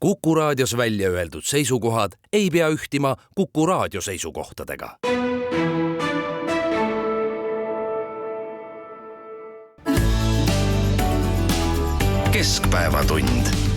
Kuku Raadios välja öeldud seisukohad ei pea ühtima Kuku Raadio seisukohtadega. Keskpäevatund.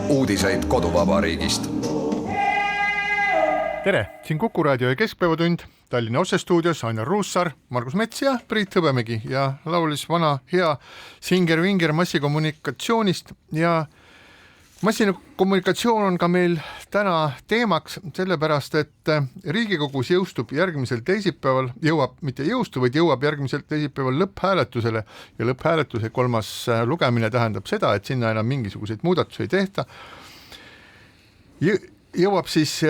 Uudiseid koduvabariigist. Tere, siin Kuku Raadio ja Keskpäevatund, Tallinna otsestuudios Ainar Ruussaar, Margus Mets ja Priit Hõbemägi ja laulis vana hea Singer-Vinger massikommunikatsioonist ja massikommunikatsioon on ka meil täna teemaks, sellepärast et Riigikogus jõustub järgmisel teisipäeval, jõuab järgmisel teisipäeval lõpphääletusele ja lõpphääletuse 3. lugemine tähendab seda, et sinna enam mingisuguseid muudatusi ei tehta. Jõuab siis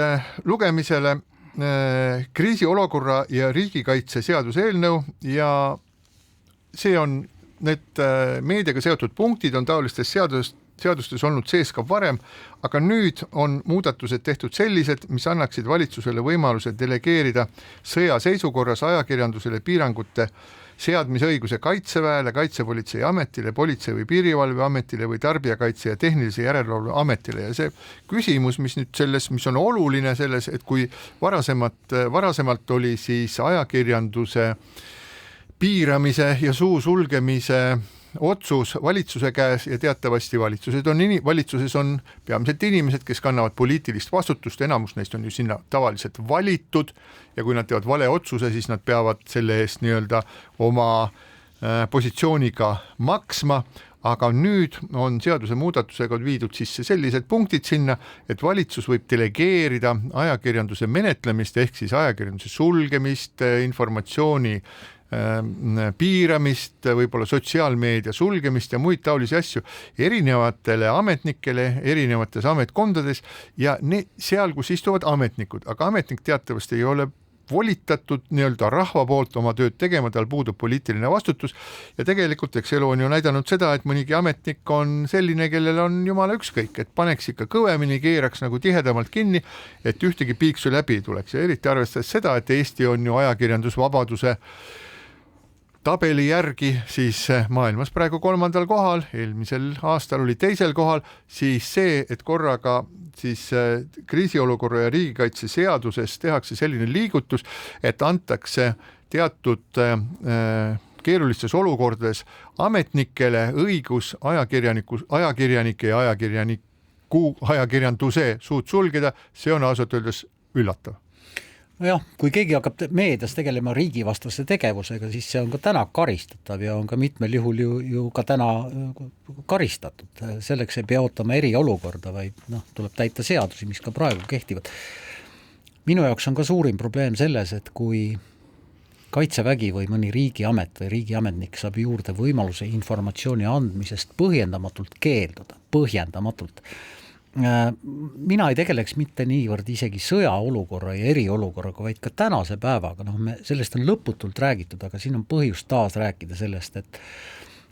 lugemisele kriisiolukorra ja riigikaitse seaduse eelnõu ja see on need meediaga seotud punktid on taolistes seadustes olnud sees ka varem, aga nüüd on muudatused tehtud sellised, mis annaksid valitsusele võimaluse delegeerida sõjaseisukorras ajakirjandusele piirangute seadmisõiguse Kaitseväele, Kaitsepolitseiametile, Politsei- või Piirivalveametile või Tarbijakaitse ja Tehnilise Järelevalve Ametile ja see küsimus, mis nüüd selles, mis on oluline selles, et kui varasemalt oli siis ajakirjanduse piiramise ja suu sulgemise otsus valitsuse käes ja teatavasti valitsuses on peamiselt inimesed, kes kannavad poliitilist vastutust, enamus neist on ju sinna tavaliselt valitud ja kui nad teevad vale otsuse, siis nad peavad selle eest nii-öelda oma positsiooniga maksma, aga nüüd on seaduse muudatusega viidud sisse sellised punktid sinna, et valitsus võib delegeerida ajakirjanduse menetlemist ehk siis ajakirjanduse sulgemist, informatsiooni piiramist, võib-olla sotsiaalmeedia sulgemist ja muid taolisi asju erinevatele ametnikele erinevates ametkondades ja seal, kus istuvad ametnikud, aga ametnik teatavasti ei ole volitatud nii-öelda rahva poolt oma tööd tegema, tal puudub poliitiline vastutus ja tegelikult eks elu on ju näidanud seda, et mõnigi ametnik on selline, kellel on jumala ükskõik, et paneks ikka kõvemini, keeraks nagu tihedamalt kinni, et ühtegi piiksu läbi ei tuleks ja eriti arvestades seda, et Eesti on ju ajakirjandusvabaduse tabeli järgi siis maailmas praegu 3. kohal, eelmisel aastal oli 2. kohal, siis see, et korraga siis kriisiolukorra ja riigikaitse seaduses tehakse selline liigutus, et antakse teatud keerulistes olukordades ametnikele õigus ajakirjanike ja ajakirjanduse suud sulgeda, see on ausalt öeldes üllatav. Nojah, kui keegi hakkab meedias tegelema riigivastase tegevusega, siis see on ka täna karistatav ja on ka mitmel juhul ju ka täna karistatud. Selleks ei pea ootama eriolukorda, vaid tuleb täita seadusi, mis ka praegu kehtivad. Minu jaoks on ka suurim probleem selles, et kui Kaitsevägi või mõni riigiamet või riigiametnik saab juurde võimaluse informatsiooni andmisest põhjendamatult keelduda, mina ei tegeleks mitte niivõrd isegi sõjaolukorra ja eriolukorraga, vaid ka tänase päevaga. Sellest on lõputult räägitud, aga siin on põhjust taas rääkida sellest, et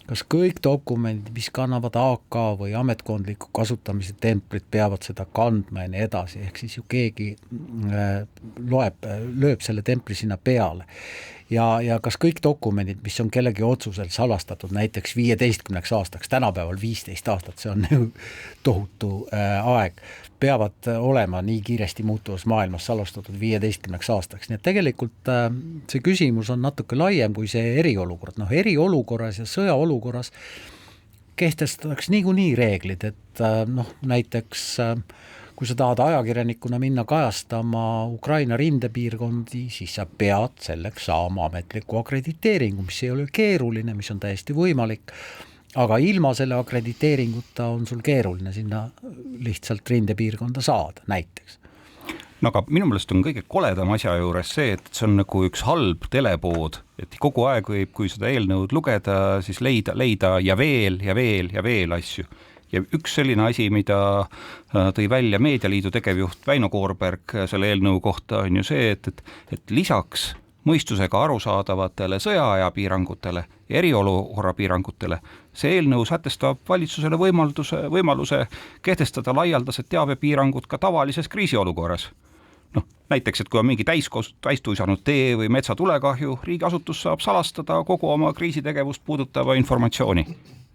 kas kõik dokumendid, mis kannavad AK või ametkondliku kasutamise templit, peavad seda kandma ja nii edasi, ehk siis ju keegi lööb selle templi sinna peale. Ja kas kõik dokumendid, mis on kellegi otsusel salastatud näiteks 15 aastaks, tänapäeval 15 aastat, see on tohutu aeg, peavad olema nii kiiresti muutuvas maailmas salastatud 15 aastaks. Nii et tegelikult see küsimus on natuke laiem kui see eriolukord. Eriolukorras ja sõjaolukorras kehtestatakse niikuinii reeglid, et näiteks kui sa tahad ajakirjanikuna minna kajastama Ukraina rindepiirkondi, siis sa pead selleks saama ametliku akrediteeringu, mis ei ole keeruline, mis on täiesti võimalik, aga ilma selle akrediteeringuta on sul keeruline sinna lihtsalt rindepiirkonda saada näiteks. Aga minu meelest on kõige koledam asja juures see, et see on nagu üks halb telepood, et kogu aeg võib, kui seda eelnõud lugeda, siis leida ja veel asju. Ja üks selline asi, mida tõi välja Meedialiidu tegevjuht Väino Koorberg selle eelnõu kohta, on ju see, et lisaks mõistusega arusaadavatele sõjaaja piirangutele ja eriolukorra piirangutele, see eelnõu sätestab valitsusele võimaluse kehtestada laialdased teabepiirangud ka tavalises kriisiolukorras. Näiteks, et kui on mingi täistuisanud tee või metsatulekahju, riigiasutus saab salastada kogu oma kriisitegevust puudutava informatsiooni.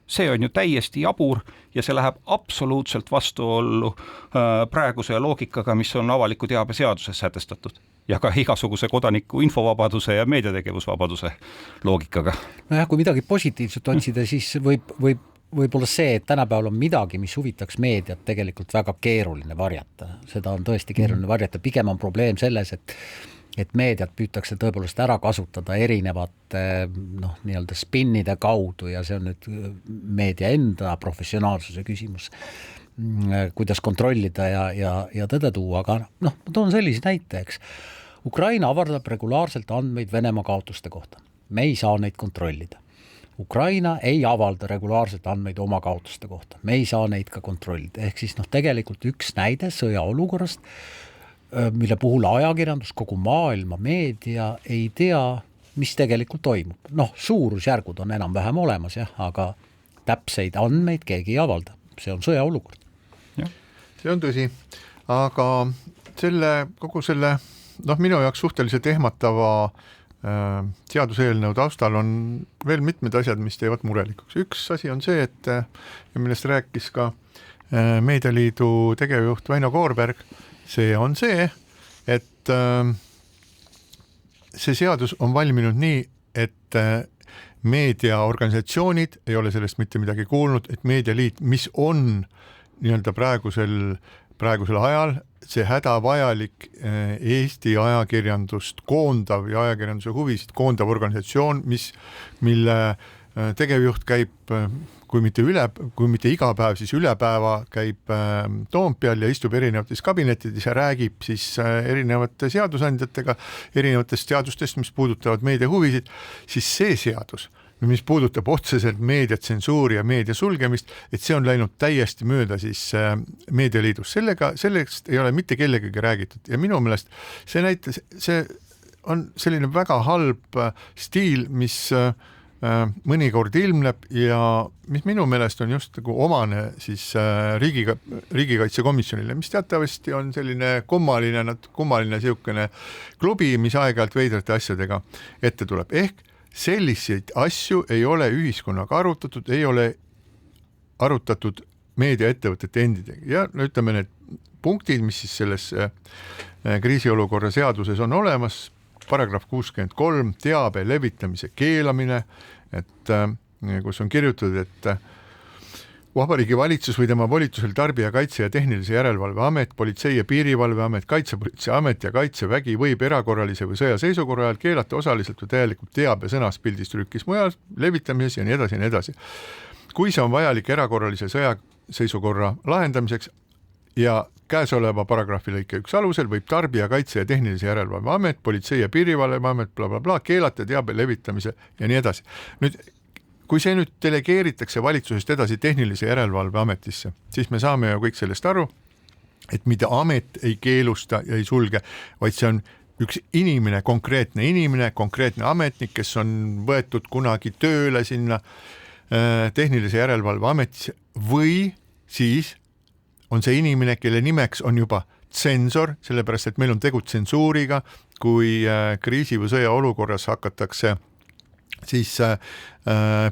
See on ju täiesti jabur ja see läheb absoluutselt vastuollu praeguse loogikaga, mis on avaliku teabe seaduses sätestatud ja ka igasuguse kodaniku infovabaduse ja meediategevusvabaduse loogikaga. Kui midagi positiivset otsida, siis võib-olla see, et tänapäeval on midagi, mis huvitaks meediat tegelikult väga keeruline varjata. Seda on tõesti keeruline varjata. Pigem on probleem selles, et meediat püütakse tõepoolest ära kasutada erinevate nii-öelda spinnide kaudu ja see on nüüd meedia enda professionaalsuse küsimus, kuidas kontrollida ja tõde tuua, aga ma toon sellise näite, eks. Ukraina avardab regulaarselt andmeid Venemaa kaotuste kohta. Me ei saa neid kontrollida. Ukraina ei avalda regulaarselt andmeid oma kaotuste kohta. Me ei saa neid ka kontrollida. Ehk siis tegelikult üks näide sõjaolukorrast, mille puhul ajakirjandus, kogu maailma meedia ei tea, mis tegelikult toimub. Suurusjärgud on enam-vähem olemas, aga täpseid andmeid keegi ei avalda. See on sõjaolukord. See on tõsi, aga kogu selle minu jaoks suhteliselt ehmatava seaduseelnõu taustal on veel mitmed asjad, mis teevad murelikuks. Üks asi on see, et millest rääkis ka Meedialiidu tegevjuht Väino Koorberg, see on see, et see seadus on valminud nii, et meediaorganisatsioonid ei ole sellest mitte midagi kuulnud, et Meedialiit, mis on nii-öelda praegusel ajal see hädavajalik Eesti ajakirjandust koondav ja ajakirjanduse huvisid koondav organisatsioon, mille tegevjuht käib kui mitte iga päev, siis üle päeva käib Toompeal ja istub erinevates kabinettides ja räägib siis erinevate seadusandjatega, erinevatest seadustest, mis puudutavad meedia huvisid, siis see seadus, mis puudutab otseselt meediatsensuuri ja meedia sulgemist, et see on läinud täiesti mööda siis Meedialiidus. Sellest ei ole mitte kellegagi räägitud ja minu meelest see on selline väga halb stiil, mis mõnikord ilmneb ja mis minu meelest on just nagu omane siis riigikaitsekomisjonile, mis teatavasti on selline kummaline siukene klubi, mis aeg-ajalt veidrate asjadega ette tuleb. Ehk selliseid asju ei ole ühiskonnaga arutatud, ei ole arutatud meediaettevõtete endidega ja ütleme need punktid, mis siis selles kriisiolukorra seaduses on olemas, paragrahv 63, teabe levitamise keelamine, et kus on kirjutatud, et Vabariigi Valitsus või tema volitusel Tarbijakaitse ja Tehnilise Järelevalve Amet, Politsei- ja Piirivalveamet, Kaitsepolitseiamet ja Kaitsevägi võib erakorralise või sõjaseisukorra ajal keelata osaliselt või täielikult teabe sõnas, pildis, trükis, mujal levitamises ja nii edasi ja nii edasi. Kui see on vajalik erakorralise sõjaseisukorra lahendamiseks ja käesoleva paragrahvi lõike 1 alusel võib Tarbijakaitse ja Tehnilise Järelevalve Amet, Politsei- ja Piirivalveamet keelata teabe levitamise ja nii edasi. Nüüd, kui see nüüd delegeeritakse valitsusest edasi Tehnilise Järelevalve Ametisse, siis me saame ju kõik sellest aru, et mida amet ei keelusta ja ei sulge, vaid see on üks inimene, konkreetne ametnik, kes on võetud kunagi tööle sinna Tehnilise Järelevalve Ametisse või siis on see inimene, kelle nimeks on juba tsensor, sellepärast et meil on tegu tsensuuriga, kui kriisi või sõja olukorras hakatakse siis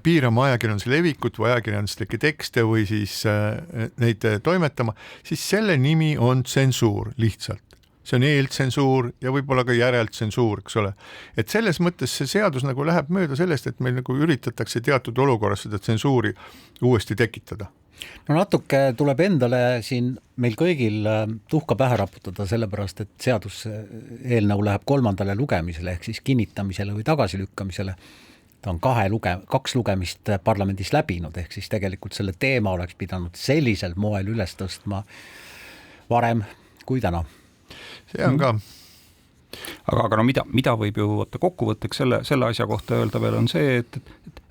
piirama ajakirjanduse levikut või ajakirjanduslikke tekste või siis neid toimetama, siis selle nimi on tsensuur lihtsalt. See on eeltsensuur ja võib-olla ka järeltsensuur, eks ole. Et selles mõttes see seadus nagu läheb mööda sellest, et meil nagu üritatakse teatud olukorras seda tsensuuri uuesti tekitada. No natuke tuleb endale siin meil kõigil tuhka pähe raputada, sellepärast et seaduseelnõu läheb 3. lugemisele ehk siis kinnitamisele või tagasilükkamisele. Ta on 2 lugemist parlamendis läbinud, ehk siis tegelikult selle teema oleks pidanud sellisel moel üles tõstma varem kui täna. See on ka. Aga no mida võib ju kokkuvõtteks selle asja kohta öelda veel on see, et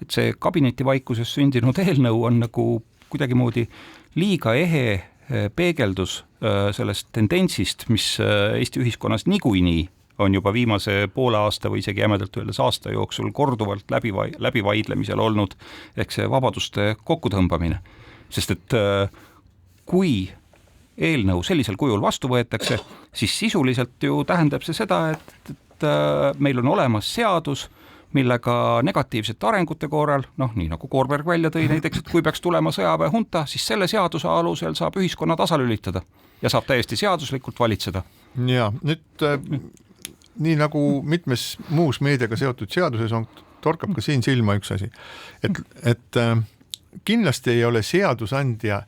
see kabinetivaikuses sündinud eelnõu on nagu kuidagimoodi liiga ehe peegeldus sellest tendentsist, mis Eesti ühiskonnas niikuinii on juba viimase poole aasta või isegi jämedalt öeldes aasta jooksul korduvalt läbi vaidlemisel olnud, ehk see vabaduste kokkutõmbamine. Sest et kui eelnõu sellisel kujul vastu võetakse, siis sisuliselt ju tähendab see seda, et meil on olemas seadus, millega negatiivsete arengute korral, nii nagu Koorberg välja tõi näiteks, et kui peaks tulema sõjaväehunta, siis selle seaduse alusel saab ühiskonna tasalülitada ja saab täiesti seaduslikult valitseda. Ja nüüd nii nagu mitmes muus meediaga seotud seaduses on, torkab ka siin silma üks asi, et kindlasti ei ole seadusandja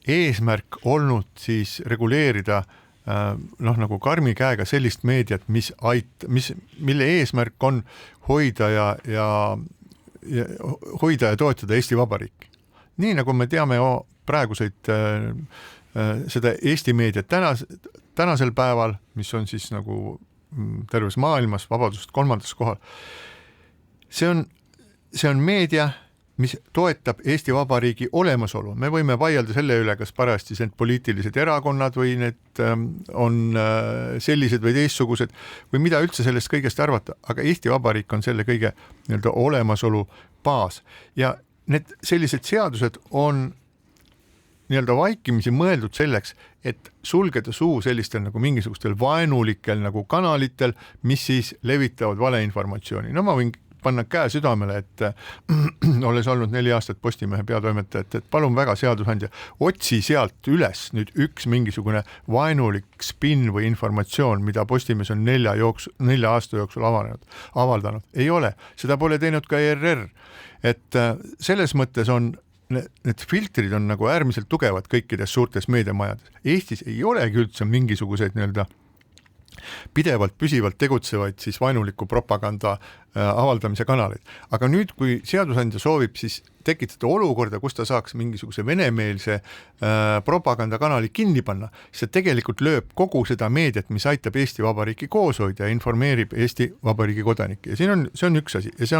eesmärk olnud siis reguleerida nagu karmi käega sellist meediat, mille eesmärk on hoida ja toetada Eesti Vabariiki. Nii nagu me teame praeguseid seda Eesti meediat tänasel päeval, mis on siis nagu terves maailmas vabadusest 3. kohal. See on meedia, mis toetab Eesti Vabariigi olemasolu. Me võime vaielda selle üle, kas parajasti need poliitilised erakonnad või need on sellised või teistsugused või mida üldse sellest kõigest arvata, aga Eesti Vabariik on selle kõige nii-öelda olemasolu baas. Ja need sellised seadused on nii-öelda vaikimisi mõeldud selleks, et sulgeda suu sellistel nagu mingisugustel vaenulikel nagu kanalitel, mis siis levitavad valeinformatsiooni. No ma võin panna käe südamele, et olles olnud 4 aastat Postimehe peatoimetajat, et palun väga seadusandja, otsi sealt üles nüüd üks mingisugune vaenulik spin või informatsioon, mida Postimees on 4 aasta jooksul avaldanud. Ei ole, seda pole teinud ka ERR. Et selles mõttes on need filtrid on nagu äärmiselt tugevad kõikides suurtes meediamajades. Eestis ei olegi üldse mingisuguseid nii-öelda pidevalt, püsivalt tegutsevaid siis vaenuliku propaganda avaldamise kanaleid. Aga nüüd, kui seadusandja soovib siis tekitada olukorda, kus ta saaks mingisuguse venemeelse propagandakanali kinni panna, siis ta tegelikult lööb kogu seda meediat, mis aitab Eesti Vabariiki koos hoida ja informeerib Eesti Vabariigi kodanikke. Ja see on üks asi ja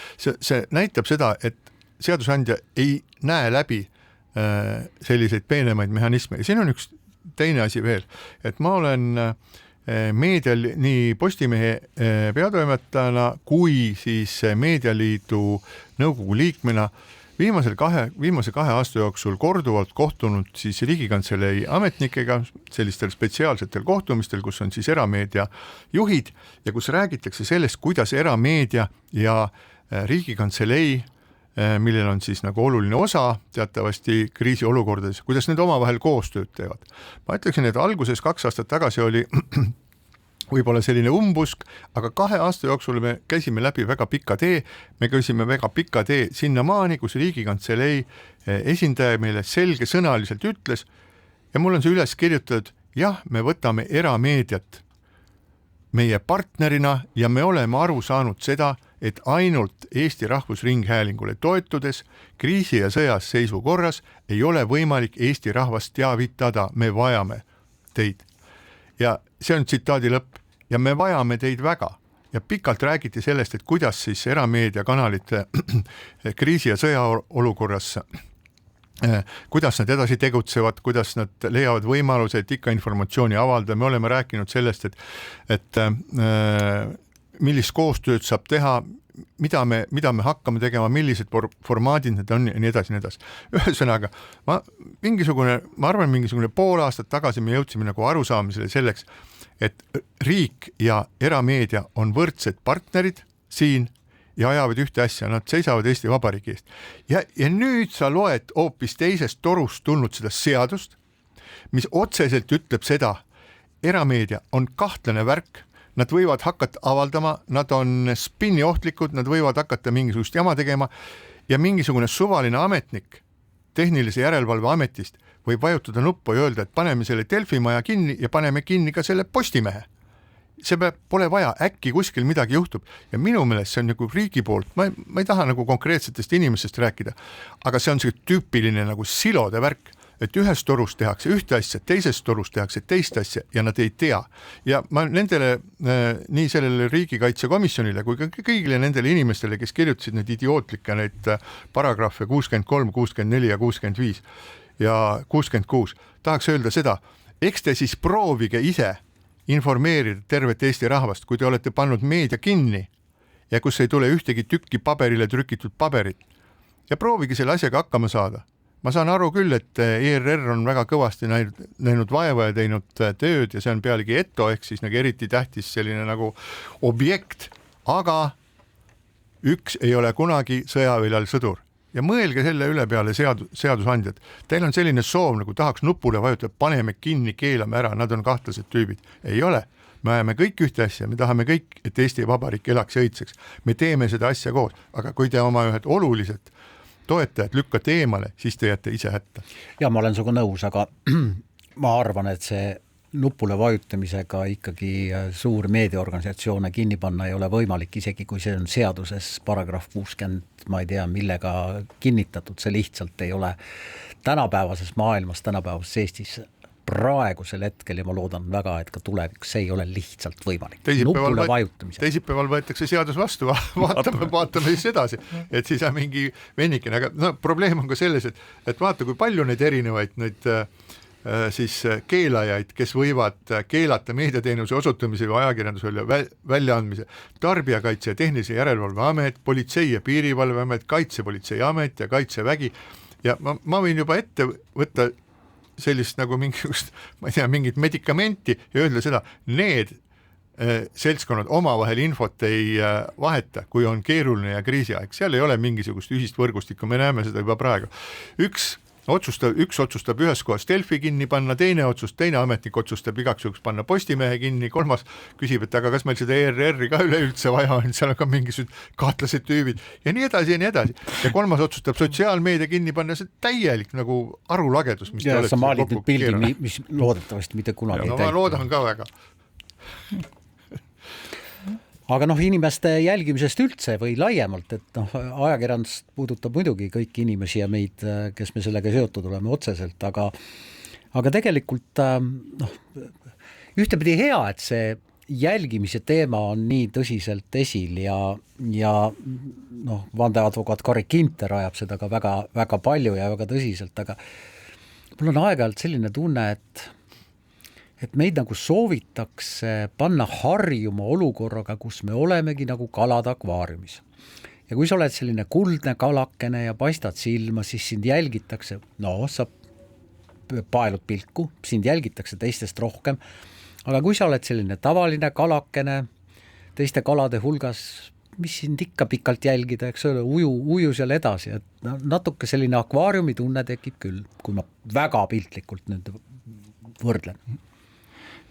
see näitab seda, et seadusandja ei näe läbi selliseid peenemaid mehhanisme. Ja siin on üks teine asi veel, et ma olen meedial nii Postimehe peatoimetajana kui siis Meedialiidu nõukogu liikmena viimase kahe aasta jooksul korduvalt kohtunud siis Riigikantselei ametnikega sellistel spetsiaalsetel kohtumistel, kus on siis erameedia juhid ja kus räägitakse sellest, kuidas erameedia ja Riigikantselei, millel on siis nagu oluline osa teatavasti kriisiolukordades, kuidas need omavahel koostööd teevad. Ma ütleksin, et alguses 2 aastat tagasi oli võib-olla selline umbusk, aga 2 aasta jooksul me käisime läbi väga pika tee, me käisime väga pika tee sinnamaani, kus Riigikantselei esindaja meile selgesõnaliselt ütles ja mul on see üles kirjutatud, jah, me võtame erameediat meie partnerina ja me oleme aru saanud seda, et ainult Eesti Rahvusringhäälingule toetudes kriisi ja sõjas seisu korras ei ole võimalik Eesti rahvast teavitada, me vajame teid. Ja see on tsitaadi lõpp ja me vajame teid väga. Ja pikalt räägiti sellest, et kuidas siis erameediakanalite kriisi ja sõja olukorras, kuidas nad edasi tegutsevad, kuidas nad leiavad võimalused ikka informatsiooni avaldada. Me oleme rääkinud sellest, et millist koostööd saab teha, mida me hakkame tegema, millised formaadid need on ja nii edasi, nii edasi. Ühesõnaga, ma arvan, mingisugune pool aastat tagasi me jõudsime nagu arusaamisele selleks, et riik ja erameedia on võrdsed partnerid siin ja ajavad ühte asja, nad seisavad Eesti Vabariigi eest. Ja nüüd sa loed hoopis teisest torust tulnud seda seadust, mis otseselt ütleb seda, erameedia on kahtlane värk, nad võivad hakata avaldama, nad on spinniohtlikud, nad võivad hakata mingisugust jama tegema ja mingisugune suvaline ametnik tehnilise järelevalve ametist võib vajutada nuppu ja öelda, et paneme selle Delfi maja kinni ja paneme kinni ka selle Postimehe. See pole vaja, äkki kuskil midagi juhtub ja minu meelest see on nagu riigi poolt, ma ei taha nagu konkreetsetest inimestest rääkida, aga see on see tüüpiline nagu silode värk, et ühes torus tehakse ühte asja, teises torus tehakse teist asja ja nad ei tea. Ja ma nendele, nii sellele riigikaitsekomisjonile kui ka kõigile nendele inimestele, kes kirjutasid need idiootlikke neid paragrahve 63, 64 ja 65 ja 66, tahaks öelda seda, eks te siis proovige ise informeerida tervet Eesti rahvast, kui te olete pannud meedia kinni ja kus ei tule ühtegi tükki paberile trükitud paberit ja proovige selle asjaga hakkama saada. Ma saan aru küll, et ERR on väga kõvasti näinud vaeva ja teinud tööd ja see on pealegi ETO ehk siis nagu eriti tähtis selline nagu objekt, aga üks ei ole kunagi sõjaväljal sõdur. Ja mõelge selle üle peale seadusandjad. Teil on selline soov, nagu tahaks nupule vajutada, paneme kinni, keelame ära, nad on kahtlased tüübid. Ei ole. Me ajame kõik ühte asja, me tahame kõik, et Eesti Vabariik elaks ja õitseks. Me teeme seda asja koos, aga kui te oma ühed olulised toetajad lükkate eemale, siis te jääte ise hätta. Ja ma olen sinuga nõus, aga ma arvan, et see nupule vajutamisega ikkagi suur meediaorganisatsioone kinni panna ei ole võimalik, isegi kui see on seaduses paragrahv 60, ma ei tea, millega kinnitatud, see lihtsalt ei ole tänapäevases maailmas, tänapäevases Eestis praegusel hetkel ja ma loodan väga, et ka tulevikus see ei ole lihtsalt võimalik. Teisipäeval võetakse seadus vastu, vaatame siis edasi, et siis on mingi vennikene, aga no, probleem on ka selles, et vaata, kui palju neid erinevaid neid siis keelajaid, kes võivad keelata meediateenuse osutamise või ajakirjandusele väljaandmise, Tarbijakaitse ja Tehnilise Järelevalve Amet, Politsei- ja Piirivalveamet, Kaitsepolitseiamet ja Kaitsevägi ja ma võin juba ette võtta sellist nagu mingisugust, ma ei tea, mingit medikamenti ja öelda seda, need seltskonnad omavahel infot ei vaheta, kui on keeruline ja kriisiaeg. Seal ei ole mingisugust ühist võrgustikku, me näeme seda juba praegu. Üks otsustab ühes kohas Delfi kinni panna, teine ametnik otsustab igaks juhuks panna Postimehe kinni, kolmas küsib, et aga kas meil seda ERR-i ka üleüldse vaja on, seal on ka mingisugused kahtlased tüübid ja nii edasi ja nii edasi. Ja kolmas otsustab sotsiaalmeedia kinni panna, see täielik nagu arulagedus, mis ja sa maalid nüüd pildi, mis loodetavasti mitte kunagi ei täita. Ma loodan ka väga. Aga inimeste jälgimisest üldse või laiemalt, et ajakirjandus puudutab muidugi kõiki inimesi ja meid, kes me sellega seotud oleme otseselt, aga tegelikult ühtepidi hea, et see jälgimise teema on nii tõsiselt esil ja vandeadvokaat Kari Kinter ajab seda ka väga, väga palju ja väga tõsiselt, aga mul on aeg-ajalt selline tunne, et meid nagu soovitakse panna harjuma olukorraga, kus me olemegi nagu kalad akvaariumis. Ja kui sa oled selline kuldne kalakene ja paistad silma, siis sind jälgitakse, sa paelud pilku, sind jälgitakse teistest rohkem, aga kui sa oled selline tavaline kalakene teiste kalade hulgas, mis sind ikka pikalt jälgida, eks ole, uju seal edasi, et natuke selline akvaariumi tunne tekib küll, kui ma väga piltlikult nüüd võrdlen.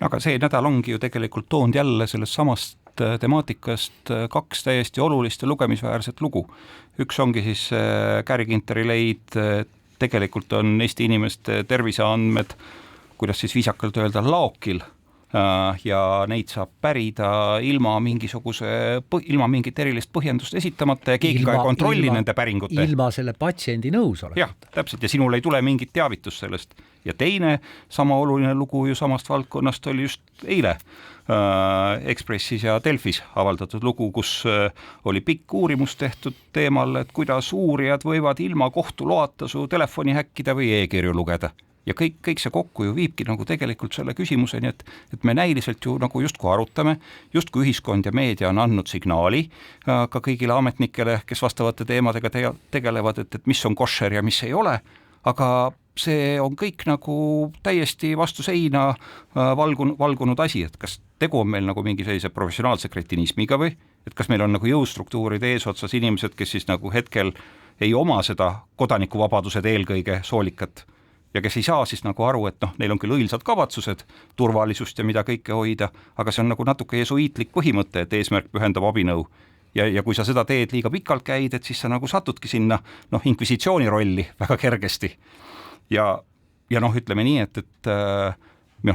Aga see nädal ongi ju tegelikult toonud jälle sellest samast temaatikast 2 täiesti olulist ja lugemisväärset lugu. Üks ongi siis Carri Ginteri leid, tegelikult on Eesti inimeste terviseandmed, kuidas siis viisakalt öelda, laokil ja neid saab pärida ilma mingit erilist põhjendust esitamata ja keegi ka ei kontrolli nende päringute. Ilma selle patsiendi nõusolekuta. Jah, täpselt, ja sinul ei tule mingit teavitust sellest. Ja teine sama oluline lugu ju samast valdkonnast oli just eile Ekspressis ja Delfis avaldatud lugu, kus oli pikk uurimus tehtud teemal, et kuidas uurijad võivad ilma kohtu loata su telefoni häkkida või e-kirju lugeda. Ja kõik see kokku ju viibki nagu tegelikult selle küsimuseni, et me näiliselt ju nagu justku arutame, justku ühiskond ja meedia on andnud signaali ka kõigile ametnikele, kes vastavate teemadega tegelevad, et mis on košer ja mis ei ole, aga see on kõik nagu täiesti vastu seina valgunud asi, et kas tegu on meil nagu mingi sellise professionaalse kretinismiga või, et kas meil on nagu jõustruktuuride eesotsas inimesed, kes siis nagu hetkel ei oma seda kodanikuvabadused eelkõige soolikat ja kes ei saa siis nagu aru, et neil on küll õilsad kavatsused, turvalisust ja mida kõike hoida, aga see on nagu natuke jesuiitlik põhimõte, et eesmärk pühendab abinõu. Ja kui sa seda teed liiga pikalt käid, et siis sa nagu satudki sinna inkvisitsiooni rolli väga kergesti. Ja ütleme nii, et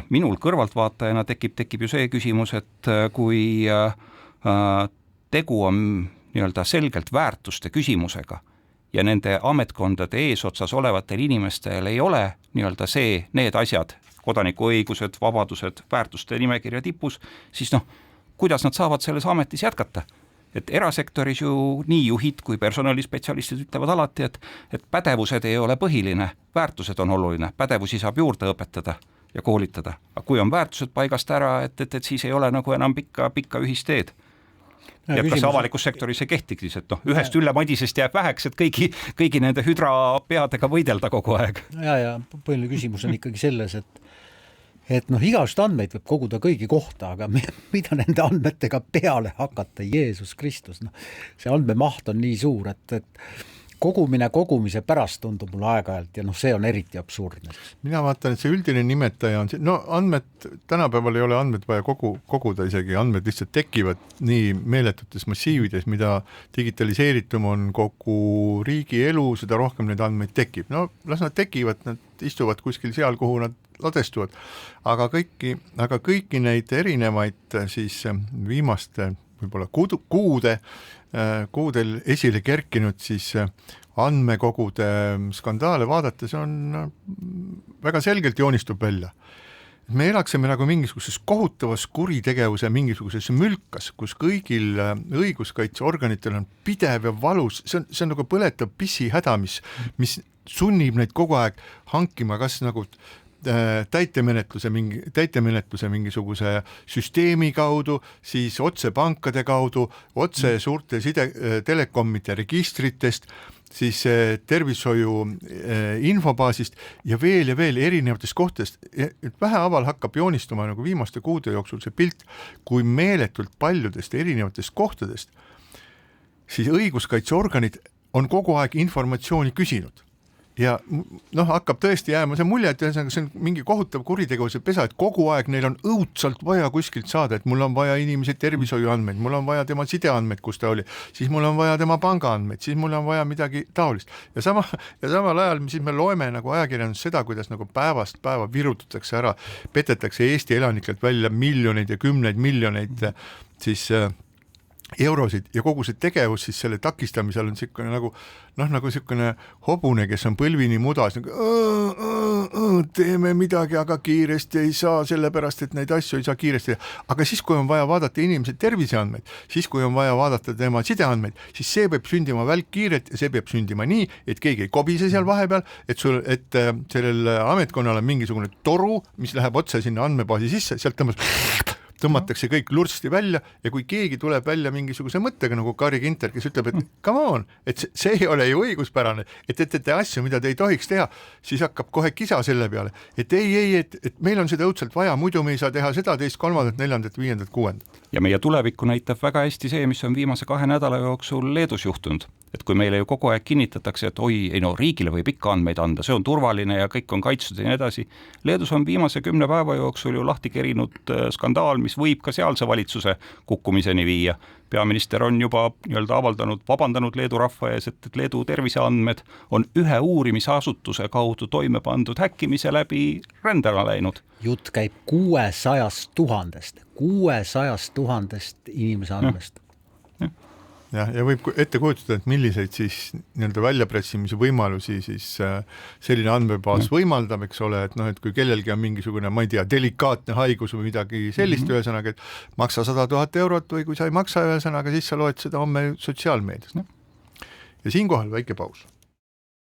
minul kõrvaltvaatajana tekib ju see küsimus, et kui tegu on nii-öelda selgelt väärtuste küsimusega ja nende ametkondade eesotsas olevatel inimestel ei ole nii-öelda need asjad, kodanikuõigused, vabadused, väärtuste nimekirja tipus, siis kuidas nad saavad selles ametis jätkata? Et erasektoris ju nii juhid kui personalispetsialistid ütlevad alati, et pädevused ei ole põhiline, väärtused on oluline, pädevusi saab juurde õpetada ja koolitada. Aga kui on väärtused paigast ära, et siis ei ole nagu enam pikka ühisteed. Ja kas avalikus sektoris ei kehtigi, et ühest Ülle Madisest jääb väheks, et kõigi nende hüdrapeadega võidelda kogu aeg. Ja põhiline küsimus on ikkagi selles, et igast andmeid võib koguda kõigi kohta, aga mida nende andmetega peale hakata, Jeesus Kristus, see andmemaht on nii suur, et kogumine kogumise pärast tundub mulle aeg-ajalt ja see on eriti absurdne. Mina vaatan, et see üldine nimetaja on andmed, tänapäeval ei ole andmed vaja koguda isegi, andmed lihtsalt tekivad nii meeletutes massiivides, mida digitaliseeritum on kogu riigi elu, seda rohkem neid andmeid tekib. Las nad tekivad, nad istuvad kuskil seal, kuhu nad ladestuvad, aga kõiki neid erinevaid siis viimaste võib-olla kuudel esile kerkinud siis andmekogude skandaale vaadates on väga selgelt joonistub välja. Me elaksime nagu mingisuguses kohutavas kuritegevuse mingisuguses mülkas, kus kõigil õiguskaitseorganitel on pidev ja valus, see on nagu põletav pissihäda, mis sunnib neid kogu aeg hankima kas nagu täitemenetluse mingisuguse süsteemi kaudu, siis otse pankade kaudu, otse suurte telekomide registritest, siis tervishoiu infobaasist ja veel erinevatest kohtadest. Et vähehaaval hakkab joonistuma nagu viimaste kuude jooksul see pilt, kui meeletult paljudest erinevatest kohtadest, siis õiguskaitseorganid on kogu aeg informatsiooni küsinud. Ja hakkab tõesti jääma see mulje, et see on mingi kohutav kuritegevuse pesa, et kogu aeg neil on õudselt vaja kuskilt saada, et mul on vaja inimese tervishoiuandmeid, mul on vaja tema sideandmeid, kus ta oli, siis mul on vaja tema pangaandmeid, siis mul on vaja midagi taolist. Ja samal ajal siis me loeme nagu ajakirjandus seda, kuidas nagu päevast päeva virutatakse ära, petetakse Eesti elanikelt välja miljoneid ja kümneid miljoneid siis eurosid ja kogu see tegevus siis selle takistamisel on siukene nagu siukene hobune, kes on põlvini mudas, teeme midagi, aga kiiresti ei saa, sellepärast, et neid asju ei saa kiiresti. Aga siis, kui on vaja vaadata inimese terviseandmeid, siis, kui on vaja vaadata tema sideandmeid, siis see peab sündima välkkiirelt ja see peab sündima nii, et keegi ei kobise seal vahepeal, et sellel ametkonnal on mingisugune toru, mis läheb otse sinna andmebaasi sisse, sealt tõmmatakse kõik lursti välja ja kui keegi tuleb välja mingisuguse mõttega nagu Kari Ginter, kes ütleb, et come on, et see ei ole ju õiguspärane, et teete asju, mida te ei tohiks teha, siis hakkab kohe kisa selle peale, et et meil on seda õudselt vaja, muidu me ei saa teha seda, teist, kolmandat, neljandat, viiendat, kuuendat. Ja meie tulevikku näitab väga hästi see, mis on viimase 2 nädala jooksul Leedus juhtunud. Et kui meile ju kogu aeg kinnitatakse, et riigile võib ikka andmeid anda, see on turvaline ja kõik on kaitstud ja nii edasi. Leedus on viimase 10 päeva jooksul ju lahti kerinud skandaal, mis võib ka sealse valitsuse kukkumiseni viia. Peaminister on juba vabandanud Leedu rahva ees, et Leedu terviseandmed on ühe uurimisasutuse kaudu toime pandud häkkimise läbi rändena läinud. Jutt käib 600 000 inimese andmest. Ja võib ette kujutada, et milliseid siis väljapressimise võimalusi siis selline andmebaas võimaldab, eks ole, et kui kellelgi on mingisugune, ma ei tea, delikaatne haigus või midagi sellist ühesõnaga, et maksa 100 000 eurot või kui sa ei maksa ühesõnaga, siis sa loed seda homme sotsiaalmeedias. Ja siinkohal väike paus.